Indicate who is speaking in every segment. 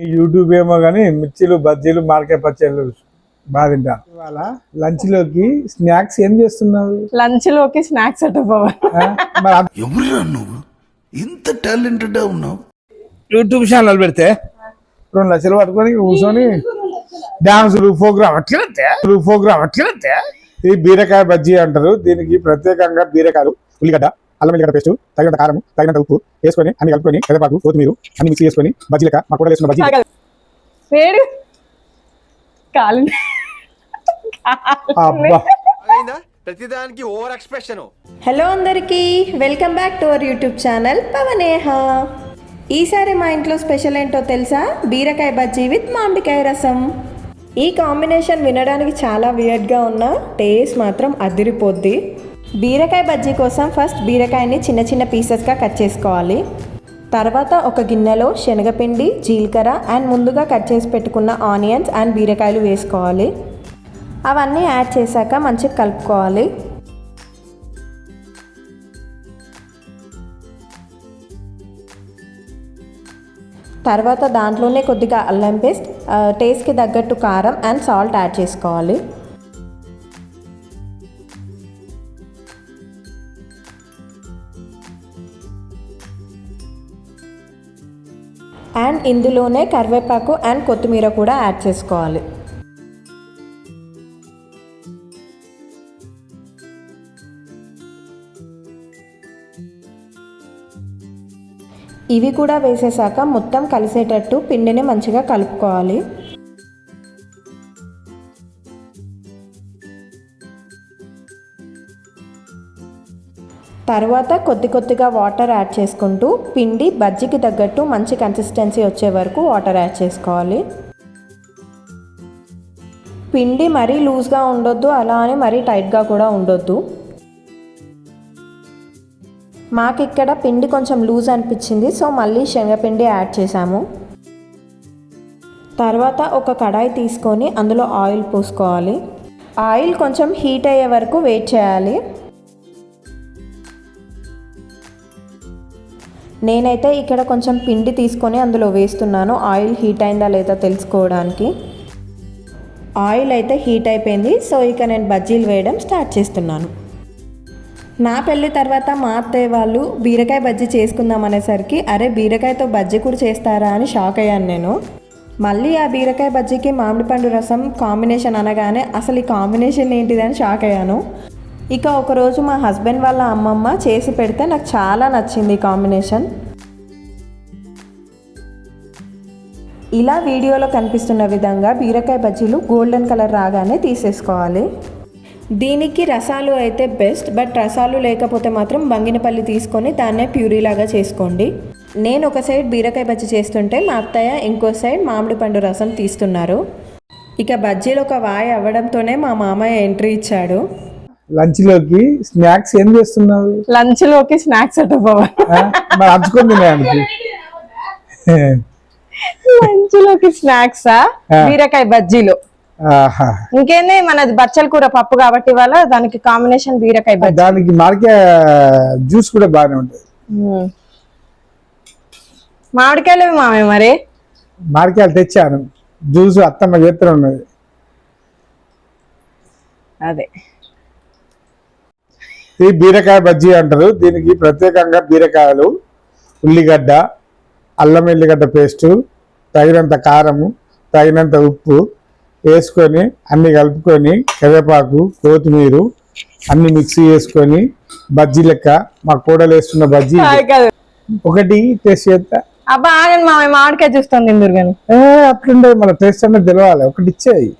Speaker 1: YouTube ఏమో కానీ మిర్చీలు బజ్జీలు మార్కెట్ పచ్చళ్ళు బాగా తింటాను. ఇవాళ లంచ్ లోకి స్నాక్స్ ఏం చేస్తున్నావు?
Speaker 2: లంచ్ లోకి స్నాక్స్ అట
Speaker 3: ఎవరురా నువ్వు ఇంత టాలెంటెడ్ ఉన్నావు?
Speaker 1: యూట్యూబ్ ఛానల్ పెడితే 2 లక్షలు పట్టుకొని కూర్చొని డాన్సులు ప్రోగ్రామ్ అట్లయితే ఇది బీరకాయ బజ్జీ అంటారు. దీనికి ప్రత్యేకంగా బీరకాయలు, ఉల్లిగడ్డ, అల్లం వెల్లిగడ్డ పేస్ట్, తగినంత కారం, తగినంత ఉప్పు వేసుకొని అన్ని కలుపుకొని కరివేపాకు, కొత్తిమీర అన్ని మిక్స్ చేసుకొని బజ్జీ లెక్క మా కూడా వేసుకున్న బజ్జీ.
Speaker 2: వేడి కాలు
Speaker 4: ప్రతిదానికి ఓవర్ ఎక్స్ప్రెషన్.
Speaker 5: హలో అందరికీ, welcome back to our YouTube channel Pavaneha. ఈసారి మా ఇంట్లో స్పెషల్ ఏంటో తెలుసా? బీరకాయ బజ్జీ విత్ మామిడికాయ రసం. ఈ కాంబినేషన్ వినడానికి చాలా వియర్డ్గా ఉన్న టేస్ట్ మాత్రం అదిరిపోద్ది. బీరకాయ బజ్జీ కోసం ఫస్ట్ బీరకాయని చిన్న చిన్న పీసెస్గా కట్ చేసుకోవాలి. తర్వాత ఒక గిన్నెలో శనగపిండి, జీలకర్ర అండ్ ముందుగా కట్ చేసి పెట్టుకున్న ఆనియన్స్ అండ్ బీరకాయలు వేసుకోవాలి. అవన్నీ యాడ్ చేశాక మంచిగా కలుపుకోవాలి. తర్వాత దాంట్లోనే కొద్దిగా అల్లం పేస్ట్, టేస్ట్కి తగ్గట్టు కారం అండ్ సాల్ట్ యాడ్ చేసుకోవాలి. అండ్ ఇందులోనే కరివేపాకు అండ్ కొత్తిమీర కూడా యాడ్ చేసుకోవాలి. ఇవి కూడా వేసేసాక మొత్తం కలిసేటట్టు పిండిని మంచిగా కలుపుకోవాలి. తర్వాత కొద్దిగా వాటర్ యాడ్ చేసుకుంటూ పిండి బజ్జీకి తగ్గట్టు మంచి కన్సిస్టెన్సీ వచ్చే వరకు వాటర్ యాడ్ చేసుకోవాలి. పిండి మరీ లూజ్గా ఉండొద్దు, అలా అని మరీ టైట్గా కూడా ఉండొద్దు. మాకు ఇక్కడ పిండి కొంచెం లూజ్ అనిపించింది, సో మళ్ళీ శనగపిండి యాడ్ చేసాము. తర్వాత ఒక కడాయి తీసుకొని అందులో ఆయిల్ పోసుకోవాలి. ఆయిల్ కొంచెం హీట్ అయ్యే వరకు వెయిట్ చేయాలి. నేనైతే ఇక్కడ కొంచెం పిండి తీసుకొని అందులో వేస్తున్నాను, ఆయిల్ హీట్ అయిందా లేదా తెలుసుకోవడానికి. ఆయిల్ అయితే హీట్ అయిపోయింది, సో ఇక నేను బజ్జీలు వేయడం స్టార్ట్ చేస్తున్నాను. నా పెళ్ళి తర్వాత మా అత్తయ్య వాళ్ళు బీరకాయ బజ్జీ చేసుకుందాం అనేసరికి అరే బీరకాయతో బజ్జీ కూడా చేస్తారా అని షాక్ అయ్యాను నేను. మళ్ళీ ఆ బీరకాయ బజ్జీకి మామిడి పండు రసం కాంబినేషన్ అనగానే అసలు ఈ కాంబినేషన్ ఏంటిదని షాక్ అయ్యాను. ఇక ఒకరోజు మా హస్బెండ్ వాళ్ళ అమ్మమ్మ చేసి పెడితే నాకు చాలా నచ్చింది ఈ కాంబినేషన్. ఇలా వీడియోలో కనిపిస్తున్న విధంగా బీరకాయ బజ్జీలు గోల్డెన్ కలర్ రాగానే తీసేసుకోవాలి. దీనికి రసాలు అయితే బెస్ట్, బట్ రసాలు లేకపోతే మాత్రం బంగినపల్లి తీసుకొని దాన్నే ప్యూరీలాగా చేసుకోండి. నేను ఒక సైడ్ బీరకాయ బజ్జీ చేస్తుంటే మా అత్తయ్య ఇంకో సైడ్ మామిడి పండు రసం తీస్తున్నారు. ఇక బజ్జీలు ఒక వాయి అవ్వడంతోనే మా మామయ్య ఎంట్రీ ఇచ్చాడు.
Speaker 1: లంచ్ లోకి స్నాక్స్ ఏం చేస్తున్నావు?
Speaker 2: లంచ్ లోకి స్నాక్స్ అట లంచ్ లోకి స్నాక్సా? బీరకాయ బజ్జీలు. ఇంకేంది, మనది బచ్చల కూర పప్పు కాబట్టి ఇవాళ దానికి కాంబినేషన్ బీరకాయ బజ్జీ.
Speaker 1: దానికి మామిడికాయ జ్యూస్ కూడా బాగానే ఉంటుంది.
Speaker 2: మామిడికాయలు మామే మరి
Speaker 1: మామిడికాయలు తెచ్చాను, జ్యూస్ అత్తమ్మ చేస్తూనే ఉన్నది.
Speaker 2: అదే
Speaker 1: ఈ బీరకాయ బజ్జీ అంటారు. దీనికి ప్రత్యేకంగా బీరకాయలు, ఉల్లిగడ్డ, అల్లం వెల్లిగడ్డ పేస్టు, తగినంత కారము, తగినంత ఉప్పు వేసుకొని అన్ని కలుపుకొని కరివేపాకు, కొత్తిమీర అన్ని మిక్సీ చేసుకొని బజ్జీ లెక్క మా కూడలు వేస్తున్న బజ్జీ ఒకటి టేస్ట్ చేస్తా.
Speaker 2: అబ్బా ఆగండి మామయ్య, మామిడికాయ చూస్తాను తిందురు కానీ.
Speaker 1: అట్లుండే మన టేస్ట్ అనేది తెలవాలి. ఒకటి ఇచ్చేయి.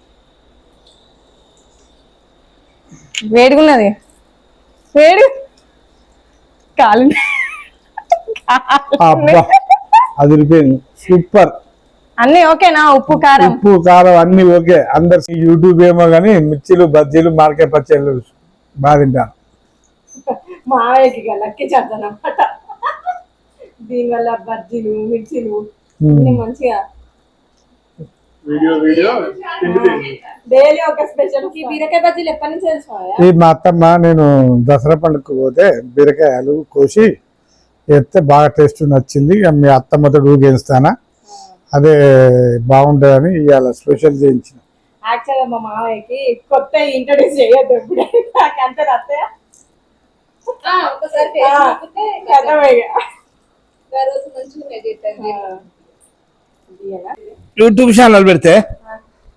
Speaker 2: వేడిగున్నది, వేడి కాలు.
Speaker 1: అబ్బా అదిరిపోయింది, సూపర్.
Speaker 2: అన్ని ఓకేనా? ఉప్పు కారం
Speaker 1: అన్ని ఓకే. అందరు యూట్యూబ్ ఏమో కానీ మిర్చీలు బజ్జీలు మార్కెట్ పచ్చళ్ళు బాగా తింటాను.
Speaker 2: మావయ్యకి లక్కి చేద్దానమాట. దీనివల్ల బజ్జీలు మిర్చీలు మంచిగా డైలీ ఒక స్పెషల్. బీరకాయ బజ్జీలు ఎప్పటి నుంచి తెలుసు?
Speaker 1: ఈ మా అత్తమ్మ నేను దసరా పండుగకు పోతే బీరకాయలు కోసి ఎత్తే బాగా టేస్ట్ నచ్చింది. మీ అత్తమ్మతో ఊగేస్తానా అదే బాగుంటుందని ఇవాళ స్పెషల్ చేయించిన.
Speaker 2: యాక్చువల్గా మా మామయ్యకి కొత్త ఇంట్రొడ్యూస్ చేయొద్దు ఎప్పుడే నాకు అంతే అత్తయ్య
Speaker 1: యూట్యూబ్ ఛానల్ పెడితే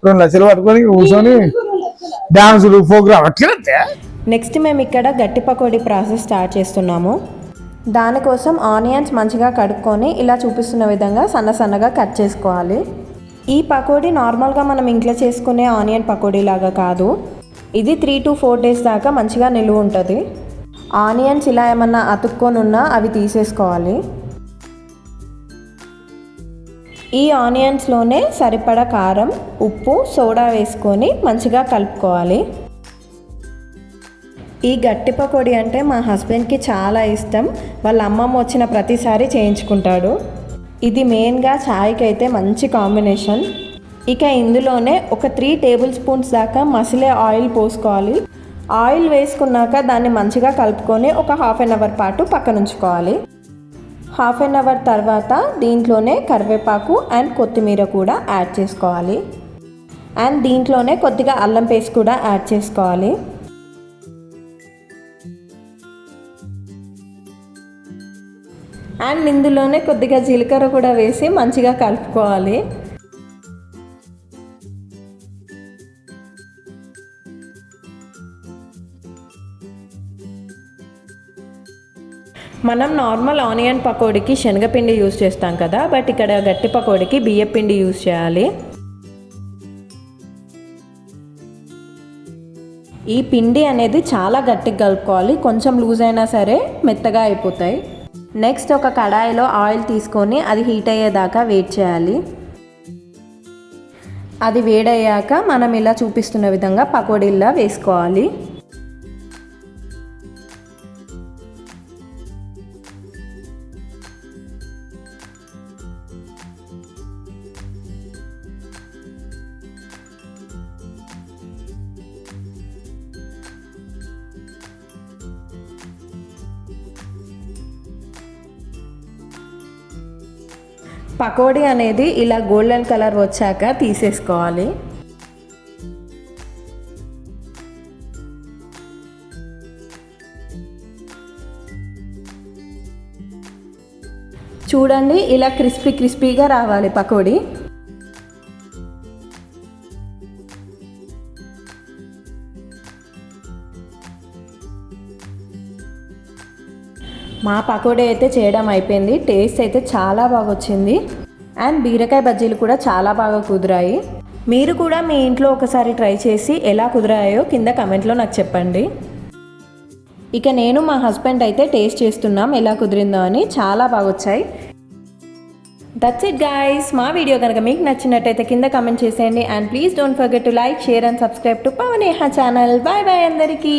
Speaker 1: 2 లక్షలు పట్టుకొని కూర్చొని డాన్సులు ప్రోగ్రామ్ అట్లా.
Speaker 5: నెక్స్ట్ మేము ఇక్కడ గట్టి పకోడీ ప్రాసెస్ స్టార్ట్ చేస్తున్నాము. దానికోసం ఆనియన్స్ మంచిగా కడుక్కొని ఇలా చూపిస్తున్న విధంగా సన్నగా కట్ చేసుకోవాలి. ఈ పకోడీ నార్మల్గా మనం ఇంట్లో చేసుకునే ఆనియన్ పకోడీ లాగా కాదు. ఇది 3 to 4 days దాకా మంచిగా నిలువ ఉంటుంది. ఆనియన్స్ ఇలా ఏమన్నా అతుక్కొని ఉన్నా అవి తీసేసుకోవాలి. ఈ ఆనియన్స్లోనే సరిపడా కారం, ఉప్పు, సోడా వేసుకొని మంచిగా కలుపుకోవాలి. ఈ గట్టి పకోడీ అంటే మా హస్బెండ్కి చాలా ఇష్టం. వాళ్ళ అమ్మమ్మ వచ్చిన ప్రతిసారి చేయించుకుంటాడు. ఇది మెయిన్గా ఛాయ్కి అయితే మంచి కాంబినేషన్. ఇక ఇందులోనే ఒక 3 tablespoons దాకా మసిలే ఆయిల్ పోసుకోవాలి. ఆయిల్ వేసుకున్నాక దాన్ని మంచిగా కలుపుకొని ఒక 1/2 hour పాటు పక్కనుంచుకోవాలి. 1/2 hour తర్వాత దీంట్లోనే కరివేపాకు అండ్ కొత్తిమీర కూడా యాడ్ చేసుకోవాలి. అండ్ దీంట్లోనే కొద్దిగా అల్లం పేస్ట్ కూడా యాడ్ చేసుకోవాలి. అండ్ ఇందులోనే కొద్దిగా జీలకర్ర కూడా వేసి మంచిగా కలుపుకోవాలి. మనం నార్మల్ ఆనియన్ పకోడీకి శనగపిండి యూజ్ చేస్తాం కదా, బట్ ఇక్కడ గట్టి పకోడీకి బియ్యపిండి యూజ్ చేయాలి. ఈ పిండి అనేది చాలా గట్టిగా కలుపుకోవాలి. కొంచెం లూజ్ అయినా సరే మెత్తగా అయిపోతాయి. నెక్స్ట్ ఒక కడాయిలో ఆయిల్ తీసుకొని అది హీట్ అయ్యేదాకా వెయిట్ చేయాలి. అది వేడయ్యాక మనం ఇలా చూపిస్తున్న విధంగా పకోడీలా వేసుకోవాలి. పకోడీ అనేది ఇలా గోల్డెన్ కలర్ వచ్చాక తీసేసుకోవాలి. చూడండి ఇలా క్రిస్పీగా రావాలి పకోడీ. మా పకోడీ అయితే చేయడం అయిపోయింది. టేస్ట్ అయితే చాలా బాగా వచ్చింది. అండ్ బీరకాయ బజ్జీలు కూడా చాలా బాగా కుదిరాయి. మీరు కూడా మీ ఇంట్లో ఒకసారి ట్రై చేసి ఎలా కుదిరాయో కింద కమెంట్లో నాకు చెప్పండి. ఇక నేను మా హస్బెండ్ అయితే టేస్ట్ చేస్తున్నాం ఎలా కుదిరిందో అని. చాలా బాగా వచ్చాయి. That's it guys. మా వీడియో కనుక మీకు నచ్చినట్టయితే కింద కమెంట్ చేసేయండి. And please don't forget to like, share and subscribe to Pavaneha channel. Bye bye అందరికీ.